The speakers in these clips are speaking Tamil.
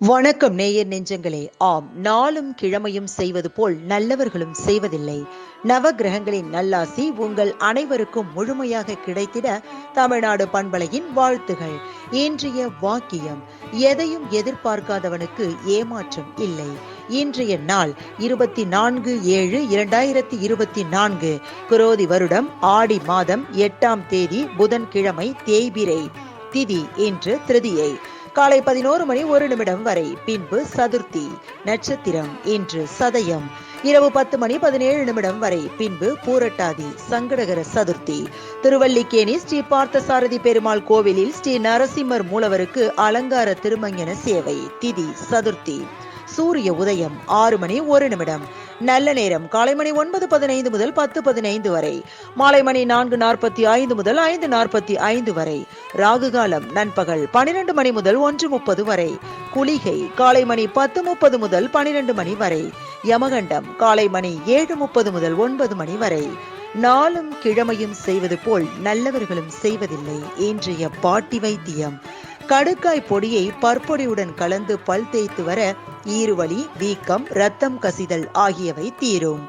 வணக்கம் நேயர் நெஞ்சங்களே. ஆம், நாளும் கிழமையும் செய்வது போல் நல்லவர்களும் செய்வதில்லை. நவ கிரகங்களின் நல்லாசி உங்கள் அனைவருக்கும் முழுமையாக கிடைத்திட தமிழ்நாடு பண்பலையின் வாழ்த்துகள். இன்றைய வாக்கியம்: எதையும் எதிர்பார்க்காதவனுக்கு ஏமாற்றம் இல்லை. இன்றைய நாள் 24/7/2024, குரோதி வருடம் ஆடி மாதம் 8ஆம் தேதி புதன்கிழமை, தேய்பிறை திதி இன்று திருதியை. காலை 11:01 வரை, பின்பு சதுர்த்தி. நட்சத்திரம் இன்று சதயம். இரவு 10:17 வரை, பின்பு பூரட்டாதி, சங்கடகர சதுர்த்தி. திருவல்லிக்கேணி ஸ்ரீ பார்த்தசாரதி பெருமாள் கோவிலில் ஸ்ரீ நரசிம்மர் மூலவருக்கு அலங்கார திருமஞ்சன சேவை. திதி சதுர்த்தி. சூரிய உதயம் 6:01. நல்ல நேரம் காலை மணி 9:15 முதல் 10:15 வரை, மாலை மணி 4:45 முதல் 5:45 வரை. ராகு காலம் நண்பகல் 12 மணி முதல் 1:30 வரை. குளிகை காலை மணி 10:30 முதல் 12 மணி வரை. யமகண்டம் காலை மணி 7:30 முதல் 9 மணி வரை. நாளும் கிழமையும் செய்வது போல் நல்லவர்களும் செய்வதில்லை. இன்றைய பாட்டி வைத்தியம்: கடுக்காய் பொடியை பற்பொடியுடன் கலந்து பல் தேய்த்து வர ஈறுவலி, வீக்கம், ரத்தம் கசிதல் ஆகியவை தீரும்.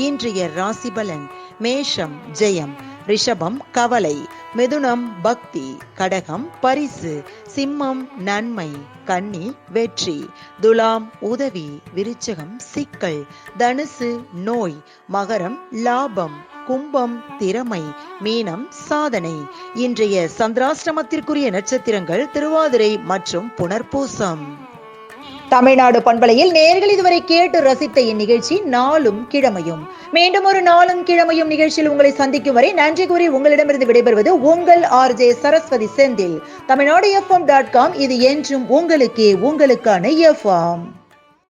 இன்றைய ராசி பலன்: மேஷம் ஜெயம், ரிஷபம் கவலை, மிதுனம் பக்தி, கடகம் பரிசு, சிம்மம் நன்மை, கன்னி வெற்றி, துலாம் உதவி, விருச்சகம் சிக்கல், தனுசு நோய், மகரம் லாபம், கும்பம் திறமை, மீனம் சாதனை. இன்றைய சந்திராஷ்டமத்திற்குரிய நட்சத்திரங்கள் திருவாதிரை மற்றும் புனர்பூசம். தமிழ்நாடு பண்பலையில் நேயர்கள் இதுவரை கேட்டு ரசித்த இந்நிகழ்ச்சி நாளும் கிழமையும். மீண்டும் ஒரு நாளும் கிழமையும் நிகழ்ச்சியில் உங்களை சந்திக்கும் வரை நன்றி கூறி உங்களிடமிருந்து விடைபெறுவது உங்கள் RJ சரஸ்வதி செந்தில். தமிழ்நாடு FM.com, இது என்றும் உங்களுக்கே, உங்களுக்கான FM.